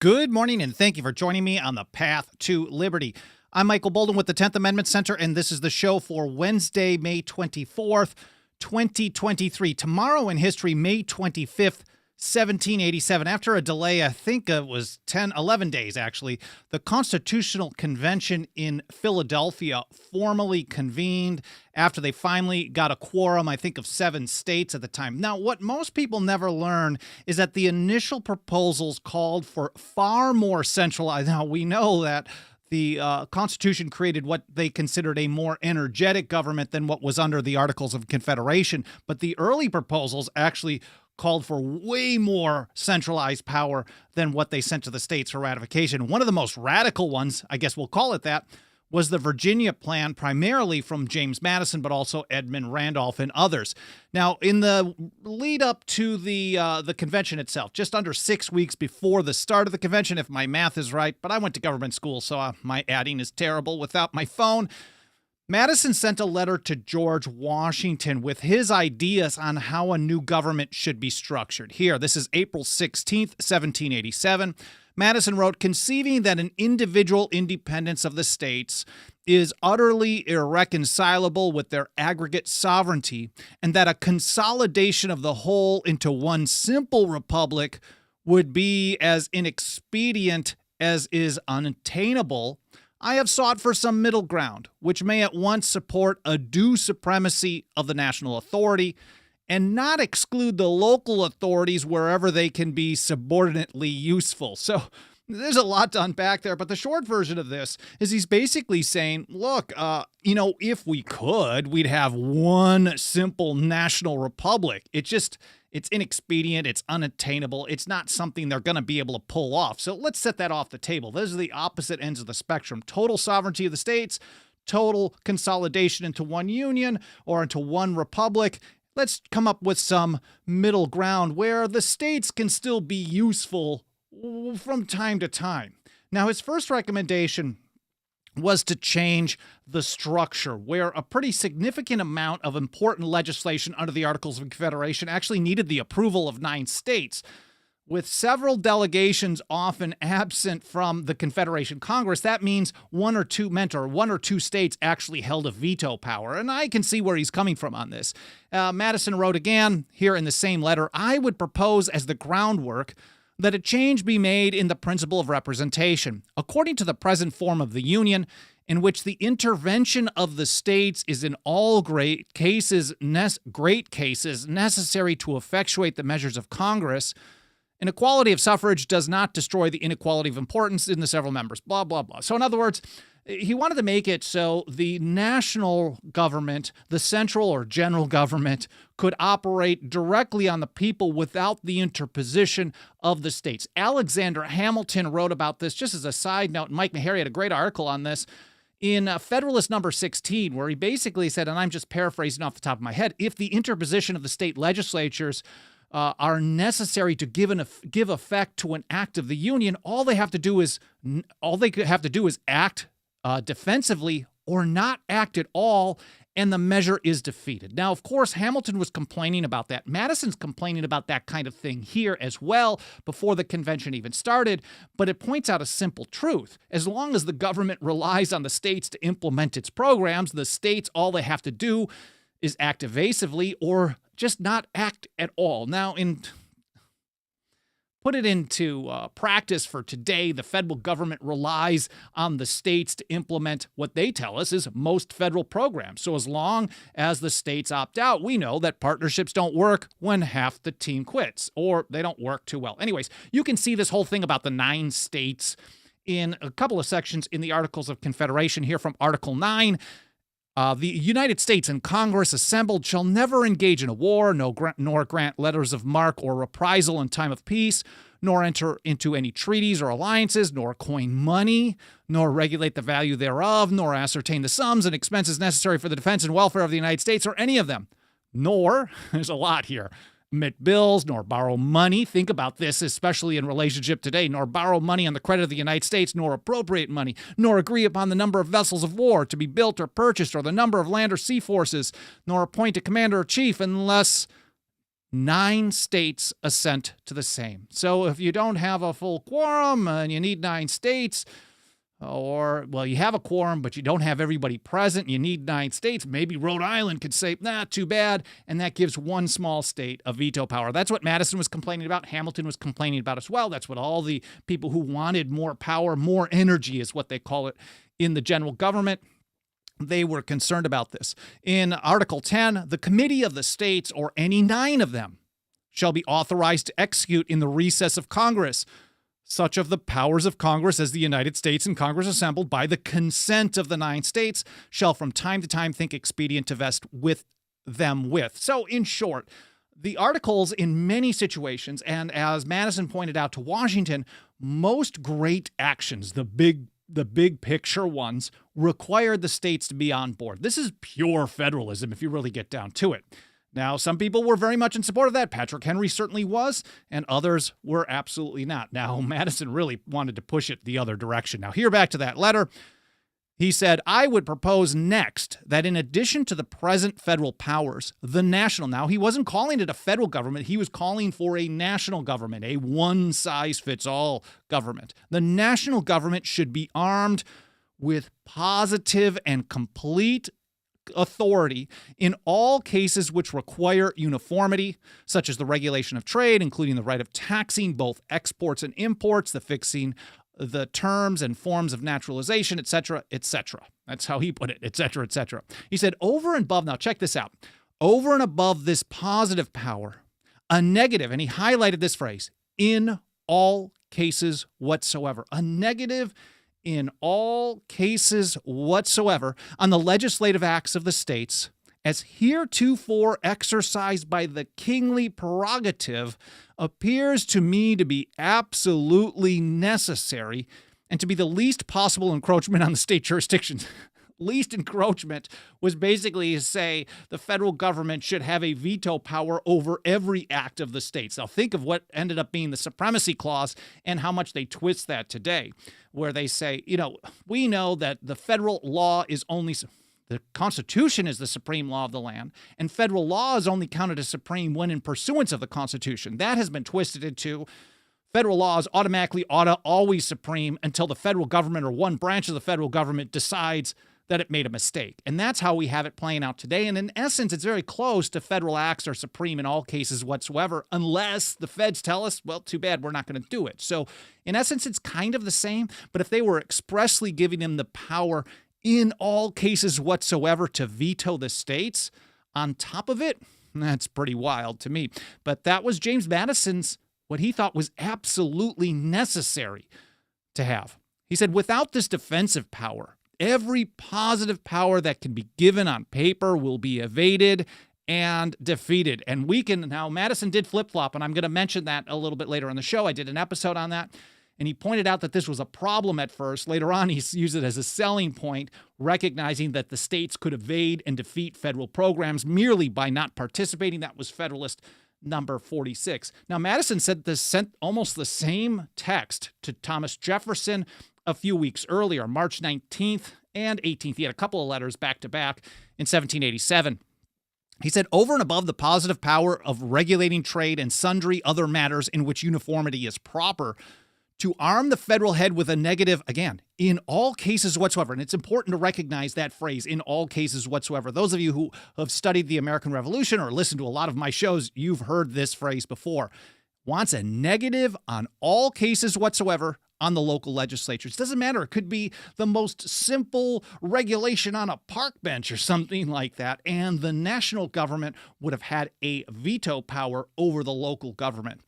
Good morning, and thank you for joining me on the Path to Liberty. I'm Michael Bolden with the 10th Amendment Center, and this is the show for Wednesday, May 24th, 2023. Tomorrow in history, May 25th, 1787. After a delay, I think it was 11 days, actually, the Constitutional Convention in Philadelphia formally convened after they finally got a quorum, I think, of 7 states at the time. Now, what most people never learn is that the initial proposals called for far more centralized. Now, we know that the Constitution created what they considered a more energetic government than what was under the Articles of Confederation, but the early proposals actually called for way more centralized power than what they sent to the states for ratification. One of the most radical ones, I guess we'll call it that, was the Virginia plan, primarily from James Madison, but also Edmund Randolph and others. Now, in the lead up to the convention itself, just under 6 weeks before the start of the convention, if my math is right, but I went to government school, so my adding is terrible without my phone, Madison sent a letter to George Washington with his ideas on how a new government should be structured. Here, this is April 16th, 1787. Madison wrote, conceiving that an individual independence of the states is utterly irreconcilable with their aggregate sovereignty, and that a consolidation of the whole into one simple republic would be as inexpedient as is unattainable, I have sought for some middle ground, which may at once support a due supremacy of the national authority and not exclude the local authorities wherever they can be subordinately useful. So there's a lot to unpack there, but the short version of this is he's basically saying, look, if we could, we'd have one simple national republic. It's inexpedient, it's unattainable, it's not something they're going to be able to pull off. So let's set that off the table. Those are the opposite ends of the spectrum. Total sovereignty of the states, total consolidation into one union or into one republic. Let's come up with some middle ground where the states can still be useful from time to time. Now, his first recommendation was to change the structure, where a pretty significant amount of important legislation under the Articles of Confederation actually needed the approval of 9 states. With several delegations often absent from the Confederation Congress, that means one or two states actually held a veto power. And I can see where he's coming from on this. Madison wrote again here in the same letter, I would propose as the groundwork that a change be made in the principle of representation, according to the present form of the Union, in which the intervention of the states is in all great cases necessary to effectuate the measures of Congress. Inequality of suffrage does not destroy the inequality of importance in the several members, blah, blah, blah. So in other words, he wanted to make it so the national government, the central or general government, could operate directly on the people without the interposition of the states. Alexander Hamilton wrote about this, just as a side note. Mike Meharry had a great article on this in Federalist number 16, where he basically said, and I'm just paraphrasing off the top of my head, if the interposition of the state legislatures are necessary to give effect to an act of the Union, all they have to do is act defensively or not act at all, and the measure is defeated. Now, of course, Hamilton was complaining about that. Madison's complaining about that kind of thing here as well before the convention even started, but it points out a simple truth. As long as the government relies on the states to implement its programs, the states, all they have to do is act evasively or just not act at all. Now, put it into practice for today, the federal government relies on the states to implement what they tell us is most federal programs. So as long as the states opt out, we know that partnerships don't work when half the team quits, or they don't work too well. Anyways, you can see this whole thing about the 9 states in a couple of sections in the Articles of Confederation here from Article 9. The United States and Congress assembled shall never engage in a war, nor grant letters of marque or reprisal in time of peace, nor enter into any treaties or alliances, nor coin money, nor regulate the value thereof, nor ascertain the sums and expenses necessary for the defense and welfare of the United States, or any of them. Nor, there's a lot here, emit bills, nor borrow money. Think about this, especially in relationship today. Nor borrow money on the credit of the United States, nor appropriate money, nor agree upon the number of vessels of war to be built or purchased, or the number of land or sea forces, nor appoint a commander or chief unless 9 states assent to the same. So if you don't have a full quorum and you need 9 states, or, well, you have a quorum, but you don't have everybody present, you need 9 states, maybe Rhode Island could say, nah, too bad, and that gives one small state a veto power. That's what Madison was complaining about. Hamilton was complaining about as well. That's what all the people who wanted more power, more energy is what they call it in the general government. They were concerned about this. In Article 10, the committee of the states, or any 9 of them, shall be authorized to execute in the recess of Congress such of the powers of Congress as the United States and Congress assembled by the consent of the 9 states shall from time to time think expedient to vest with them with. So in short, the articles in many situations, and as Madison pointed out to Washington, most great actions, the big picture ones, required the states to be on board. This is pure federalism if you really get down to it. Now, some people were very much in support of that. Patrick Henry certainly was, and others were absolutely not. Now, Madison really wanted to push it the other direction. Now, here back to that letter. He said, I would propose next that in addition to the present federal powers, the national, now he wasn't calling it a federal government, he was calling for a national government, a one-size-fits-all government. The national government should be armed with positive and complete authority in all cases which require uniformity, such as the regulation of trade, including the right of taxing both exports and imports, the fixing the terms and forms of naturalization, etc., etc. That's how he put it, etc., etc. He said, over and above, now check this out, over and above this positive power, a negative, and he highlighted this phrase, in all cases whatsoever, a negative in all cases whatsoever on the legislative acts of the states as heretofore exercised by the kingly prerogative appears to me to be absolutely necessary and to be the least possible encroachment on the state jurisdictions. Least encroachment was basically to say the federal government should have a veto power over every act of the states. Now think of what ended up being the Supremacy Clause and how much they twist that today, where they say, we know that the federal law is only, the Constitution is the supreme law of the land, and federal law is only counted as supreme when in pursuance of the Constitution. That has been twisted into federal law is automatically always supreme until the federal government or one branch of the federal government decides that it made a mistake. And that's how we have it playing out today. And in essence, it's very close to federal acts are supreme in all cases whatsoever, unless the feds tell us, well, too bad, we're not going to do it. So in essence, it's kind of the same. But if they were expressly giving them the power in all cases whatsoever to veto the states on top of it, that's pretty wild to me. But that was James Madison's, what he thought was absolutely necessary to have. He said, without this defensive power, every positive power that can be given on paper will be evaded and defeated. And now Madison did flip-flop, and I'm going to mention that a little bit later on the show. I did an episode on that, and he pointed out that this was a problem at first. Later on, he used it as a selling point, recognizing that the states could evade and defeat federal programs merely by not participating. That was Federalist number 46. Now, Madison sent almost the same text to Thomas Jefferson a few weeks earlier, March 19th and 18th. He had a couple of letters back to back in 1787. He said, over and above the positive power of regulating trade and sundry other matters in which uniformity is proper, to arm the federal head with a negative, again, in all cases whatsoever. And it's important to recognize that phrase, in all cases whatsoever. Those of you who have studied the American Revolution or listened to a lot of my shows, you've heard this phrase before. Wants a negative on all cases whatsoever on the local legislatures. It doesn't matter. It could be the most simple regulation on a park bench or something like that, and the national government would have had a veto power over the local government.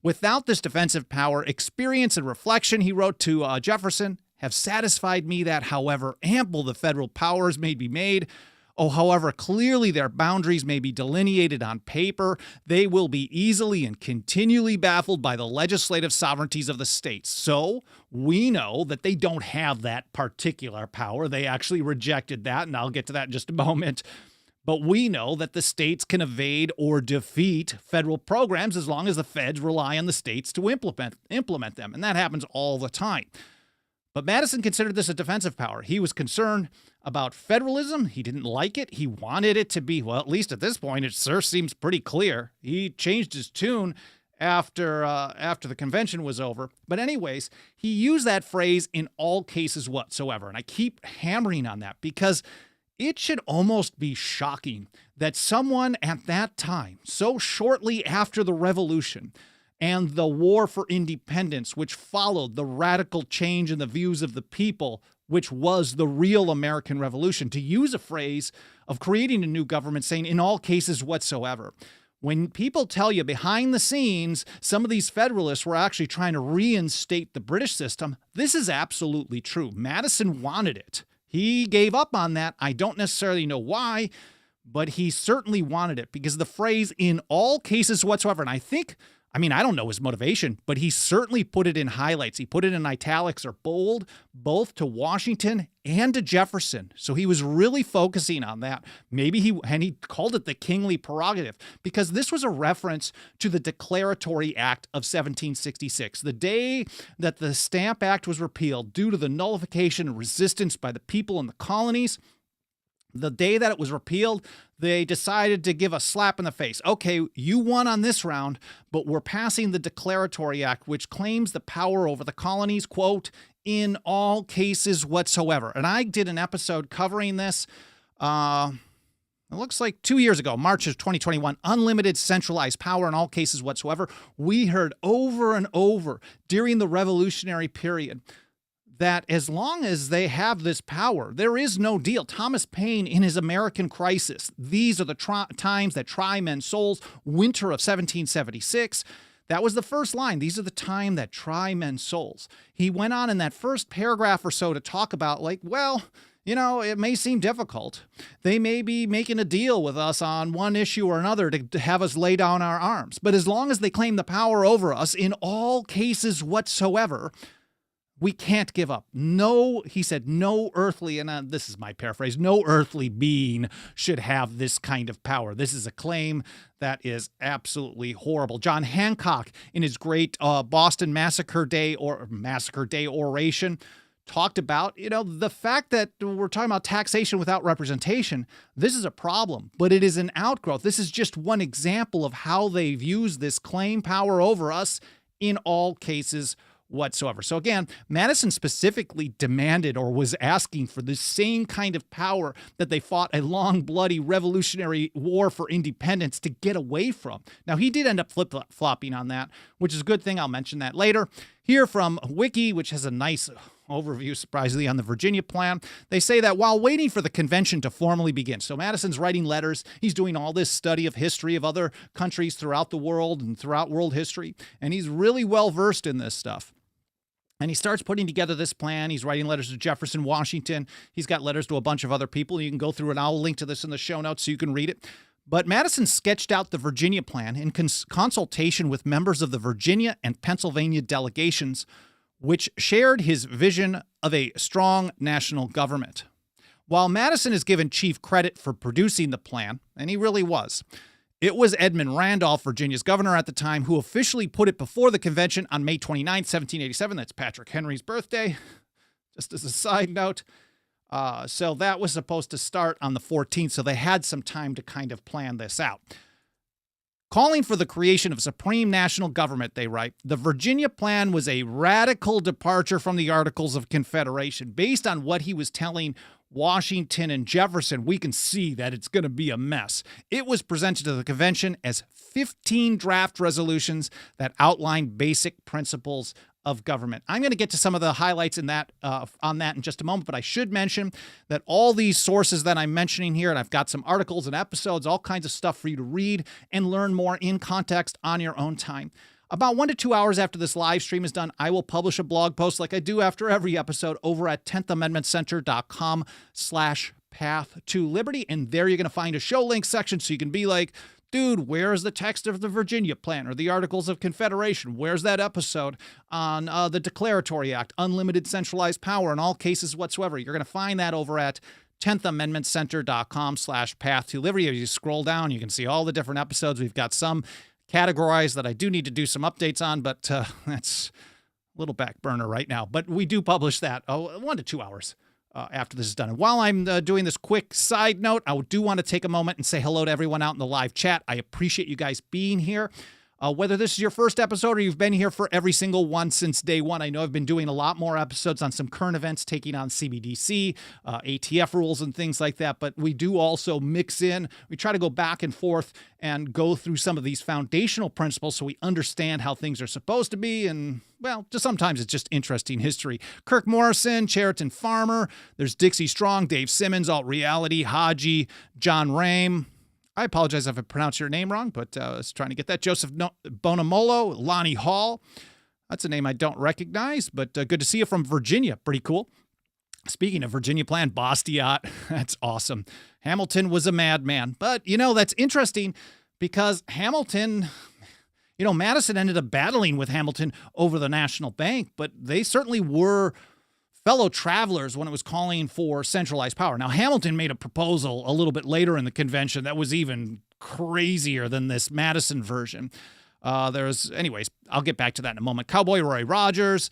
Without this defensive power, experience and reflection, he wrote to Jefferson, have satisfied me that, however ample the federal powers may be made, however clearly their boundaries may be delineated on paper, they will be easily and continually baffled by the legislative sovereignties of the states. So we know that they don't have that particular power. They actually rejected that, and I'll get to that in just a moment. But we know that the states can evade or defeat federal programs as long as the feds rely on the states to implement them. And that happens all the time. But Madison considered this a defensive power. He was concerned about federalism. He didn't like it. He wanted it to be, well, at least at this point, it sure seems pretty clear. He changed his tune after the convention was over. But anyways, he used that phrase in all cases whatsoever. And I keep hammering on that because it should almost be shocking that someone at that time, so shortly after the Revolution and the War for Independence, which followed the radical change in the views of the people, which was the real American Revolution, to use a phrase of creating a new government saying in all cases whatsoever. When people tell you behind the scenes, some of these Federalists were actually trying to reinstate the British system, this is absolutely true. Madison wanted it. He gave up on that. I don't necessarily know why, but he certainly wanted it because the phrase in all cases whatsoever, and I don't know his motivation, but he certainly put it in highlights. He put it in italics or bold, both to Washington and to Jefferson. So he was really focusing on that. He called it the kingly prerogative because this was a reference to the Declaratory Act of 1766, the day that the Stamp Act was repealed due to the nullification and resistance by the people in the colonies. The day that it was repealed, they decided to give a slap in the face. Okay, you won on this round, but we're passing the Declaratory Act, which claims the power over the colonies, quote, in all cases whatsoever. And I did an episode covering this, it looks like 2 years ago, March of 2021, unlimited centralized power in all cases whatsoever. We heard over and over during the Revolutionary period that as long as they have this power, there is no deal. Thomas Paine in his American Crisis, these are the times that try men's souls, winter of 1776. That was the first line. These are the time that try men's souls. He went on in that first paragraph or so to talk about it may seem difficult. They may be making a deal with us on one issue or another to have us lay down our arms. But as long as they claim the power over us in all cases whatsoever, we can't give up. No, he said, no earthly, and this is my paraphrase, no earthly being should have this kind of power. This is a claim that is absolutely horrible. John Hancock, in his great Boston Massacre Day oration, talked about, the fact that we're talking about taxation without representation. This is a problem, but it is an outgrowth. This is just one example of how they've used this claim power over us in all cases whatsoever. So again, Madison specifically demanded or was asking for the same kind of power that they fought a long, bloody revolutionary war for independence to get away from. Now, he did end up flip-flopping on that, which is a good thing. I'll mention that later. Here from Wiki, which has a nice overview, surprisingly, on the Virginia plan. They say that while waiting for the convention to formally begin, so Madison's writing letters, he's doing all this study of history of other countries throughout the world and throughout world history, and he's really well-versed in this stuff. And he starts putting together this plan. He's writing letters to Jefferson, Washington. He's got letters to a bunch of other people. You can go through and I'll link to this in the show notes so you can read it. But Madison sketched out the Virginia plan in consultation with members of the Virginia and Pennsylvania delegations, which shared his vision of a strong national government. While Madison is given chief credit for producing the plan, and he really was, it was Edmund Randolph, Virginia's governor at the time, who officially put it before the convention on May 29, 1787. That's Patrick Henry's birthday, just as a side note. So that was supposed to start on the 14th, so they had some time to kind of plan this out. Calling for the creation of supreme national government, they write, the Virginia plan was a radical departure from the Articles of Confederation. Based on what he was telling Washington and Jefferson, we can see that it's going to be a mess. It was presented to the convention as 15 draft resolutions that outline basic principles of government. I'm going to get to some of the highlights in that on that in just a moment, but I should mention that all these sources that I'm mentioning here, and I've got some articles and episodes, all kinds of stuff for you to read and learn more in context on your own time. About 1 to 2 hours after this live stream is done, I will publish a blog post like I do after every episode over at 10thamendmentcenter.com/path to liberty. And there you're going to find a show links section so you can be like, dude, where's the text of the Virginia plan or the Articles of Confederation? Where's that episode on the Declaratory Act, unlimited centralized power in all cases whatsoever? You're going to find that over at 10thamendmentcenter.com/path to liberty. As you scroll down, you can see all the different episodes. We've got some categorized that I do need to do some updates on, but that's little back burner right now, but we do publish that 1 to 2 hours after this is done. And while I'm doing this quick side note, I do want to take a moment and say hello to everyone out in the live chat. I appreciate you guys being here. Whether this is your first episode or you've been here for every single one since day one, I know I've been doing a lot more episodes on some current events, taking on CBDC, ATF rules and things like that, but we do also mix in. We try to go back and forth and go through some of these foundational principles so we understand how things are supposed to be, and, well, just sometimes it's just interesting history. Kirk Morrison, Cheriton Farmer, there's Dixie Strong, Dave Simmons, Alt Reality, Haji, John Rame. I apologize if I pronounced your name wrong, but I was trying to get that. Joseph Bonamolo, Lonnie Hall. That's a name I don't recognize, but good to see you from Virginia. Pretty cool. Speaking of Virginia Plan, Bastiat. That's awesome. Hamilton was a madman. But, that's interesting because Hamilton, Madison ended up battling with Hamilton over the National Bank, but they certainly were fellow travelers when it was calling for centralized power. Now, Hamilton made a proposal a little bit later in the convention that was even crazier than this Madison version. Anyways, I'll get back to that in a moment. Cowboy Roy Rogers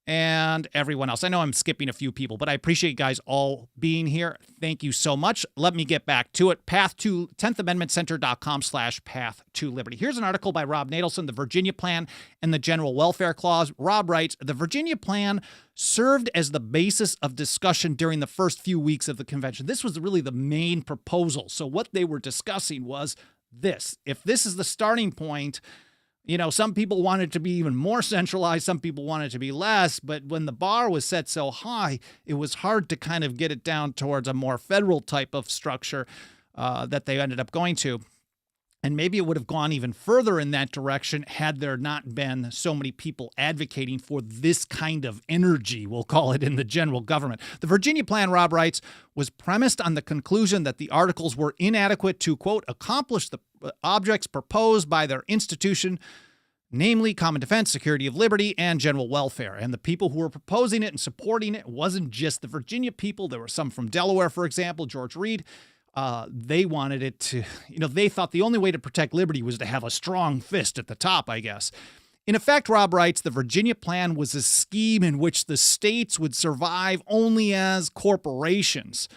and everyone else. I know I'm skipping a few people, but I appreciate you guys all being here. Thank you so much. Let me get back to it. 10th Amendment Center.com/Path to Liberty. Here's an article by Rob Natelson, The Virginia Plan and the General Welfare Clause. Rob writes, the Virginia Plan served as the basis of discussion during the first few weeks of the convention. This was really the main proposal. So what they were discussing was this. If this is the starting point, some people wanted to be even more centralized. Some people wanted to be less. But when the bar was set so high, it was hard to kind of get it down towards a more federal type of structure that they ended up going to. And maybe it would have gone even further in that direction had there not been so many people advocating for this kind of energy, we'll call it, in the general government. The Virginia Plan, Rob writes, was premised on the conclusion that the Articles were inadequate to, quote, accomplish the objects proposed by their institution, namely common defense, security of liberty, and general welfare. And the people who were proposing it and supporting it wasn't just the Virginia people. There were some from Delaware, for example, George Reed. They wanted it to, they thought the only way to protect liberty was to have a strong fist at the top, I guess. In effect, Rob writes, the Virginia Plan was a scheme in which the states would survive only as corporations,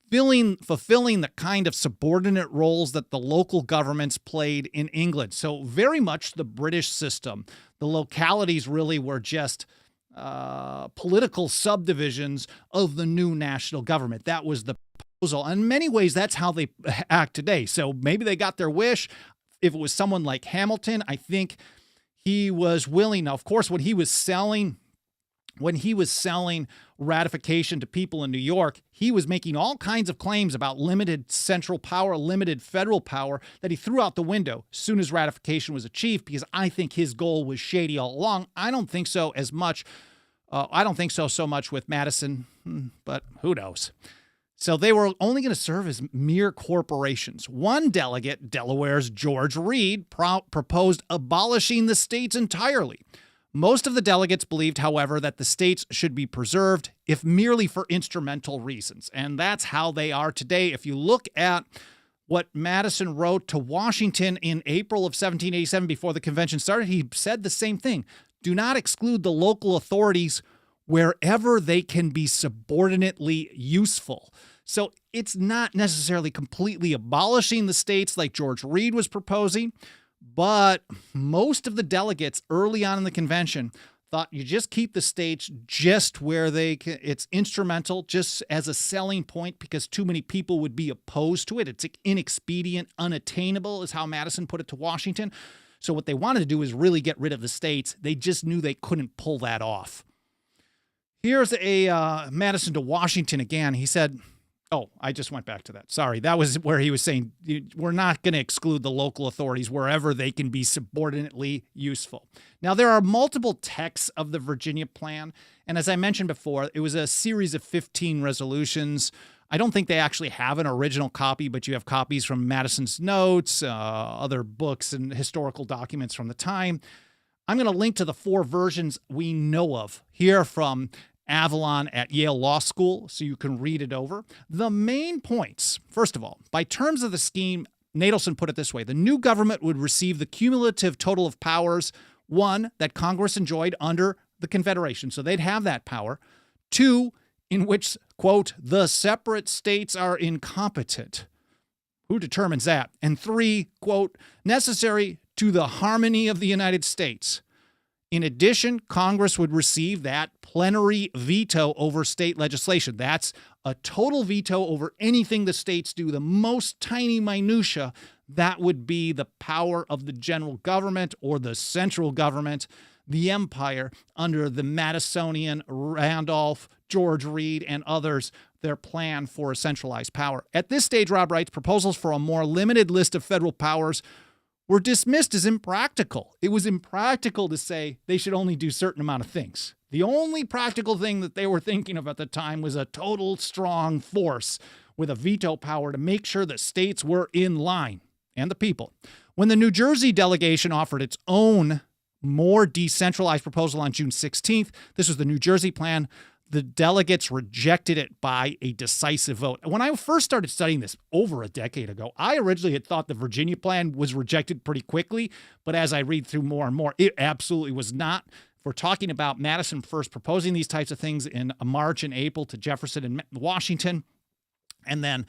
fulfilling the kind of subordinate roles that the local governments played in England. So very much the British system. The localities really were just political subdivisions of the new national government. That was the proposal. In many ways, that's how they act today. So maybe they got their wish. If it was someone like Hamilton, I think he was willing. Now, of course, when he was selling ratification to people in New York, he was making all kinds of claims about limited central power, limited federal power that he threw out the window as soon as ratification was achieved, because I think his goal was shady all along. I don't think so as much. I don't think so much with Madison, but who knows? So they were only going to serve as mere corporations. One delegate, Delaware's George Reed, proposed abolishing the states entirely. Most of the delegates believed, however, that the states should be preserved, if merely for instrumental reasons. And that's how they are today. If you look at what Madison wrote to Washington in April of 1787 before the convention started, he said the same thing. Do not exclude the local authorities wherever they can be subordinately useful. So it's not necessarily completely abolishing the states like George Reed was proposing, but most of the delegates early on in the convention thought you just keep the states just where it's instrumental, just as a selling point, because too many people would be opposed to it. It's inexpedient, unattainable, is how Madison put it to Washington. So what they wanted to do is really get rid of the states. They just knew they couldn't pull that off. Here's a Madison to Washington again. He said, oh, I just went back to that. Sorry. That was where he was saying we're not going to exclude the local authorities wherever they can be subordinately useful. Now, there are multiple texts of the Virginia Plan. And as I mentioned before, it was a series of 15 resolutions. I don't think they actually have an original copy, but you have copies from Madison's notes, other books and historical documents from the time. I'm going to link to the 4 versions we know of here from Avalon at Yale Law School, so you can read it over. The main points, first of all, by terms of the scheme, Natelson put it this way: the new government would receive the cumulative total of powers, 1, that Congress enjoyed under the Confederation. So they'd have that power. 2, in which, quote, the separate states are incompetent. Who determines that? And 3, quote, necessary to the harmony of the United States. In addition, Congress would receive that plenary veto over state legislation. That's a total veto over anything the states do, the most tiny minutia. That would be the power of the general government or the central government, the empire, under the Madisonian, Randolph, George Reed, and others, their plan for a centralized power. At this stage, Rob writes, proposals for a more limited list of federal powers were dismissed as impractical. It was impractical to say they should only do a certain amount of things. The only practical thing that they were thinking of at the time was a total strong force with a veto power to make sure that states were in line, and the people. When the New Jersey delegation offered its own more decentralized proposal on June 16th, this was the New Jersey plan, the delegates rejected it by a decisive vote. When I first started studying this over a decade ago, I originally had thought the Virginia plan was rejected pretty quickly, but as I read through more and more, it absolutely was not. If we're talking about Madison first proposing these types of things in March and April to Jefferson and Washington, and then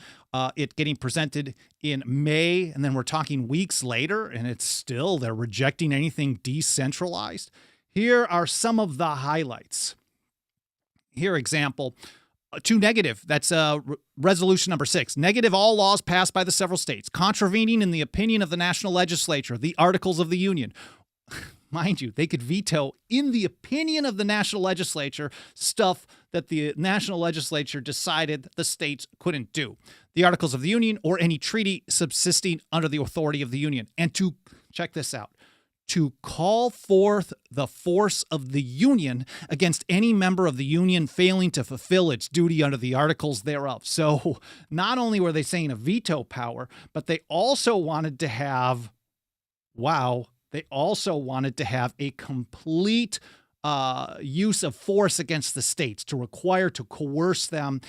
it getting presented in May, and then we're talking weeks later, and it's still, they're rejecting anything decentralized. Here are some of the highlights. Here, example, 2 negative. That's resolution number 6. Negative all laws passed by the several states, contravening in the opinion of the national legislature, the Articles of the Union. Mind you, they could veto, in the opinion of the national legislature, stuff that the national legislature decided the states couldn't do. The Articles of the Union or any treaty subsisting under the authority of the Union. And to, check this out, to call forth the force of the Union against any member of the Union failing to fulfill its duty under the articles thereof. So not only were they saying a veto power, but they also wanted to have, they also wanted to have a complete use of force against the states, to coerce them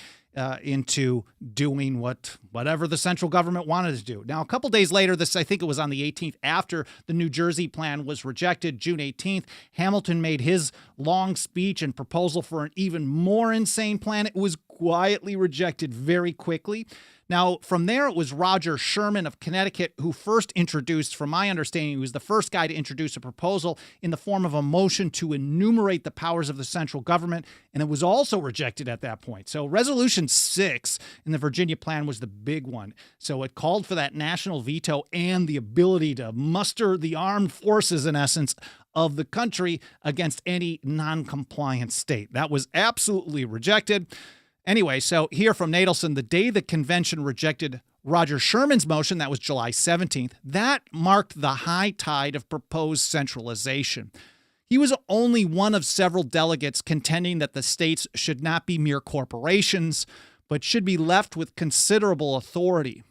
into doing whatever the central government wanted to do. Now, a couple days later, I think it was on the 18th, after the New Jersey plan was rejected, June 18th, Hamilton made his long speech and proposal for an even more insane plan. It was quietly rejected very quickly. Now, from there, it was Roger Sherman of Connecticut who first introduced, from my understanding, he was the first guy to introduce a proposal in the form of a motion to enumerate the powers of the central government, and it was also rejected at that point. So Resolution 6 in the Virginia plan was the big one. So it called for that national veto and the ability to muster the armed forces, in essence, of the country against any non-compliant state. That was absolutely rejected. Anyway, so here from Nadelson, the day the convention rejected Roger Sherman's motion, that was July 17th, that marked the high tide of proposed centralization. He was only one of several delegates contending that the states should not be mere corporations, but should be left with considerable authority.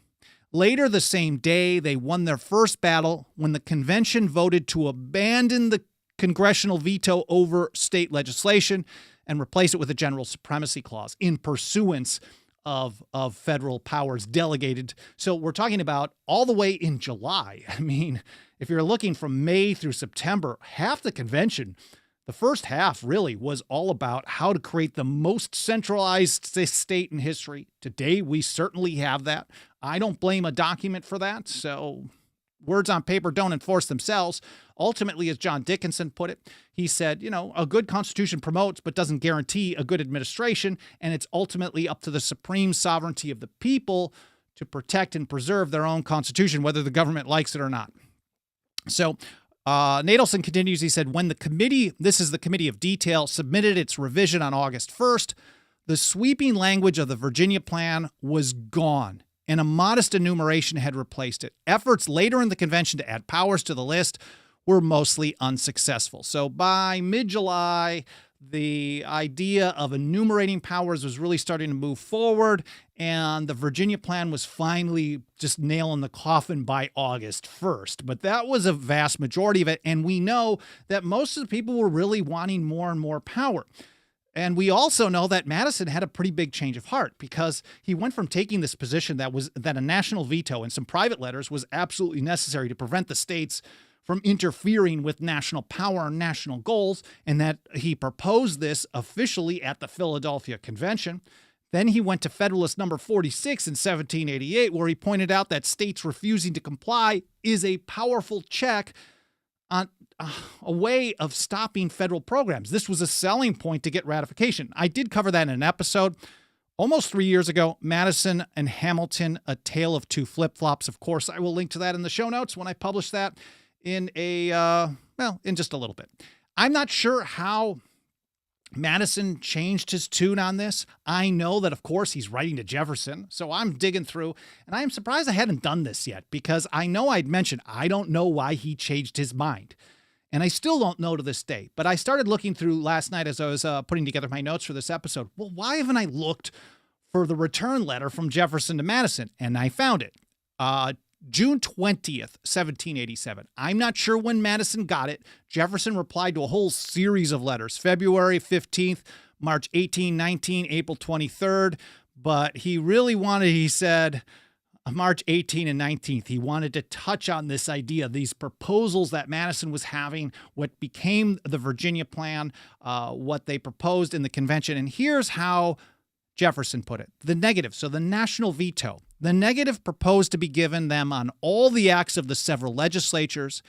Later the same day, they won their first battle when the convention voted to abandon the congressional veto over state legislation and replace it with a general supremacy clause in pursuance of federal powers delegated. So we're talking about all the way in July. I mean, if you're looking from May through September, half the convention, the first half really was all about how to create the most centralized state in history. Today, we certainly have that. I don't blame a document for that. So words on paper don't enforce themselves. Ultimately, as John Dickinson put it, he said, a good constitution promotes but doesn't guarantee a good administration, and it's ultimately up to the supreme sovereignty of the people to protect and preserve their own constitution, whether the government likes it or not. So Nadelson continues, he said, when the committee, this is the Committee of Detail, submitted its revision on August 1st, the sweeping language of the Virginia plan was gone, and a modest enumeration had replaced it. Efforts later in the convention to add powers to the list were mostly unsuccessful. So by mid-July, the idea of enumerating powers was really starting to move forward, and the Virginia plan was finally just nailing the coffin by August 1st. But that was a vast majority of it, and we know that most of the people were really wanting more and more power. And we also know that Madison had a pretty big change of heart, because he went from taking this position that a national veto and some private letters was absolutely necessary to prevent the states from interfering with national power and national goals, and that he proposed this officially at the Philadelphia Convention. Then he went to Federalist number 46 in 1788, where he pointed out that states refusing to comply is a powerful check on a way of stopping federal programs. This was a selling point to get ratification. I did cover that in an episode almost 3 years ago, Madison and Hamilton, A Tale of Two Flip-Flops. Of course, I will link to that in the show notes when I publish that in just a little bit. I'm not sure how Madison changed his tune on this. I know that, of course, he's writing to Jefferson, so I'm digging through, and I am surprised I hadn't done this yet, because I know I'd mentioned I don't know why he changed his mind, and I still don't know to this day. But I started looking through last night as I was putting together my notes for this episode. Well, why haven't I looked for the return letter from Jefferson to Madison? And I found it. June 20th, 1787. I'm not sure when Madison got it. Jefferson replied to a whole series of letters, February 15th, March 18, 19, April 23rd. But he really wanted, he said, March 18 and 19th, he wanted to touch on this idea, these proposals that Madison was having, what became the Virginia Plan, what they proposed in the convention. And here's how Jefferson put it. The negative, so the national veto. The negative proposed to be given them on all the acts of the several legislatures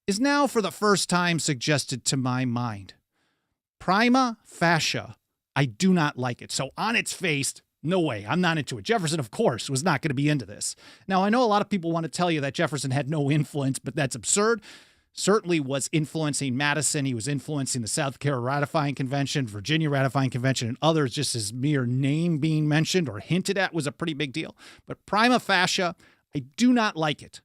is now for the first time suggested to my mind. Prima facie, I do not like it. So on its face, no way, I'm not into it. Jefferson, of course, was not going to be into this. Now, I know a lot of people want to tell you that Jefferson had no influence, but that's absurd. Certainly was influencing Madison. He was influencing the South Carolina ratifying convention, Virginia ratifying convention, and others. Just his mere name being mentioned or hinted at was a pretty big deal. But prima facie, I do not like it.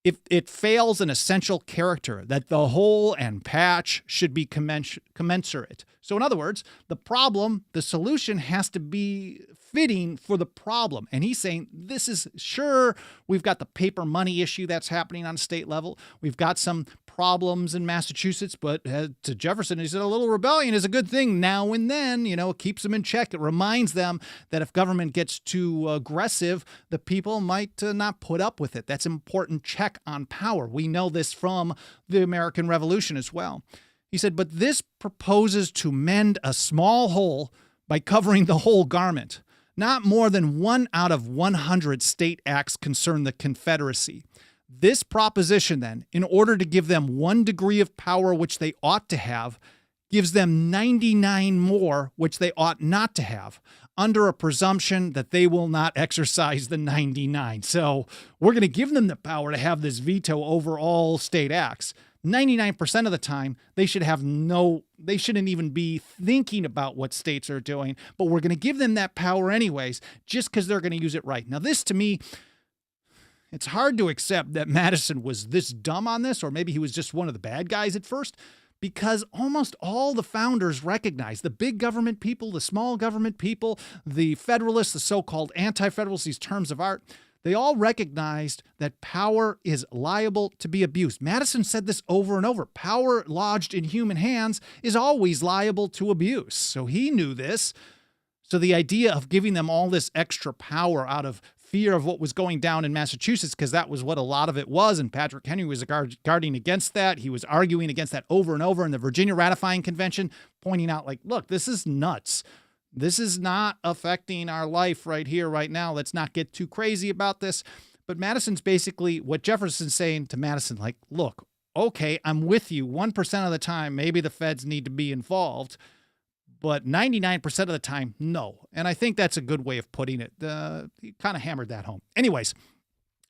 If it fails an essential character, that the whole and patch should be commensurate. So in other words, the problem, the solution has to be fitting for the problem. And he's saying this is, sure, we've got the paper money issue that's happening on a state level. We've got some problems in Massachusetts, but to Jefferson, he said a little rebellion is a good thing now and then. It keeps them in check. It reminds them that if government gets too aggressive, the people might not put up with it. That's an important check on power. We know this from the American Revolution as well. He said, but this proposes to mend a small hole by covering the whole garment. Not more than 1 out of 100 state acts concern the Confederacy. This proposition, then, in order to give them 1 degree of power which they ought to have, gives them 99 more which they ought not to have, under a presumption that they will not exercise the 99. So we're going to give them the power to have this veto over all state acts. 99% of the time, they shouldn't even be thinking about what states are doing, but we're going to give them that power anyways, just because they're going to use it right. Now, this to me, it's hard to accept that Madison was this dumb on this, or maybe he was just one of the bad guys at first, because almost all the founders recognized, the big government people, the small government people, the Federalists, the so-called anti-Federalists, these terms of art, they all recognized that power is liable to be abused. Madison said this over and over. Power lodged in human hands is always liable to abuse. So he knew this. So the idea of giving them all this extra power out of fear of what was going down in Massachusetts, because that was what a lot of it was, and Patrick Henry was guarding against that. He was arguing against that over and over in the Virginia ratifying convention, pointing out, like, look, this is nuts. This is not affecting our life right here, right now. Let's not get too crazy about this. But Madison's basically what Jefferson's saying to Madison, like, look, okay, I'm with you 1% of the time. Maybe the feds need to be involved, but 99% of the time, no. And I think that's a good way of putting it. He kind of hammered that home. Anyways,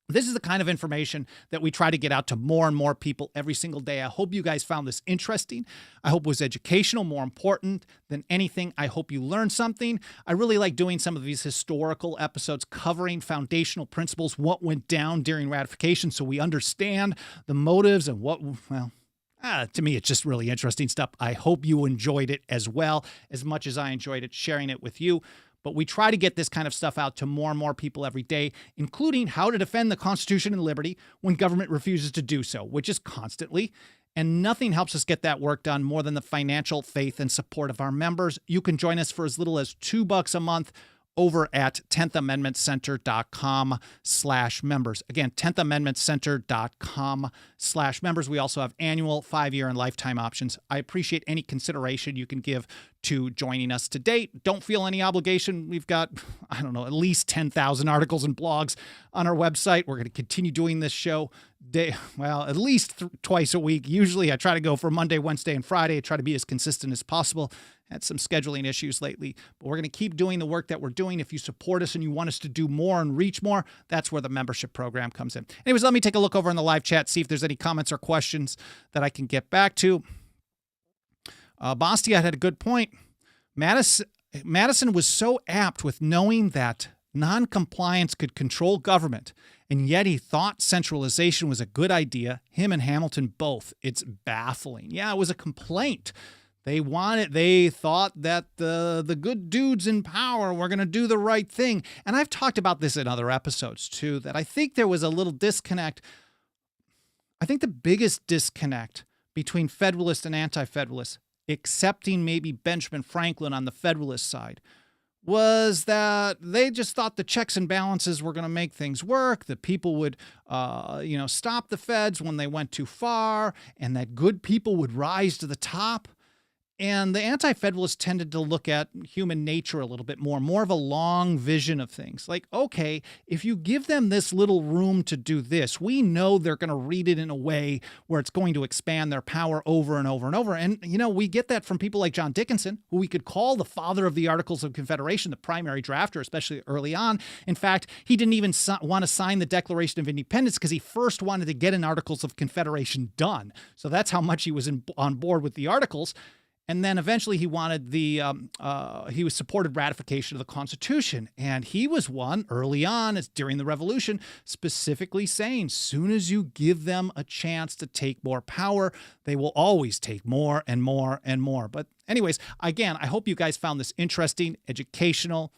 this is the kind of information that we try to get out to more and more people every single day. I hope you guys found this interesting. I hope it was educational, more important than anything. I hope you learned something. I really like doing some of these historical episodes covering foundational principles, what went down during ratification, so we understand the motives and what, to me, it's just really interesting stuff. I hope you enjoyed it as well, as much as I enjoyed it sharing it with you. But we try to get this kind of stuff out to more and more people every day, including how to defend the Constitution and liberty when government refuses to do so, which is constantly. And nothing helps us get that work done more than the financial faith and support of our members. You can join us for as little as $2 a month over at 10thamendmentcenter.com/members. Again, 10thamendmentcenter.com/members. We also have annual, 5-year, and lifetime options. I appreciate any consideration you can give to joining us to date. Don't feel any obligation. We've got, at least 10,000 articles and blogs on our website. We're going to continue doing this show at least twice a week. Usually I try to go for Monday, Wednesday, and Friday. I try to be as consistent as possible. Had some scheduling issues lately, but we're going to keep doing the work that we're doing. If you support us and you want us to do more and reach more, that's where the membership program comes in. Anyways, let me take a look over in the live chat, see if there's any comments or questions that I can get back to. Bastiat had a good point. Madison was so apt with knowing that non-compliance could control government, and yet he thought centralization was a good idea. Him and Hamilton both. It's baffling. Yeah, it was a complaint. They thought that the good dudes in power were going to do the right thing. And I've talked about this in other episodes too, that I think there was a little disconnect. I think the biggest disconnect between Federalists and Anti-Federalists, excepting maybe Benjamin Franklin on the Federalist side, was that they just thought the checks and balances were going to make things work, that people would, stop the feds when they went too far, and that good people would rise to the top. And the Anti-Federalists tended to look at human nature a little bit more of a long vision of things. Like, okay, if you give them this little room to do this, we know they're going to read it in a way where it's going to expand their power over and over and over. And, we get that from people like John Dickinson, who we could call the father of the Articles of Confederation, the primary drafter, especially early on. In fact, he didn't even want to sign the Declaration of Independence because he first wanted to get an Articles of Confederation done. So that's how much he was on board with the Articles. And then eventually he wanted he supported ratification of the Constitution. And he was one early on, during the Revolution, specifically saying, soon as you give them a chance to take more power, they will always take more and more and more. But anyways, again, I hope you guys found this interesting, educational,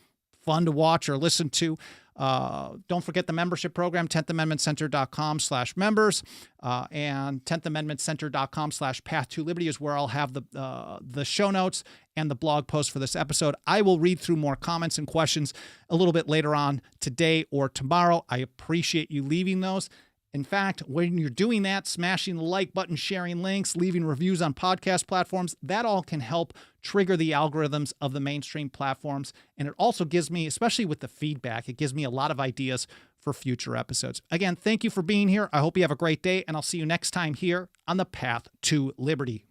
fun to watch or listen to. Don't forget the membership program, 10thamendmentcenter.com/members, and 10thamendmentcenter.com/path to liberty is where I'll have the show notes and the blog post for this episode. I will read through more comments and questions a little bit later on today or tomorrow. I appreciate you leaving those. In fact, when you're doing that, smashing the like button, sharing links, leaving reviews on podcast platforms, that all can help trigger the algorithms of the mainstream platforms. And it also gives me, especially with the feedback, it gives me a lot of ideas for future episodes. Again, thank you for being here. I hope you have a great day, and I'll see you next time here on the Path to Liberty.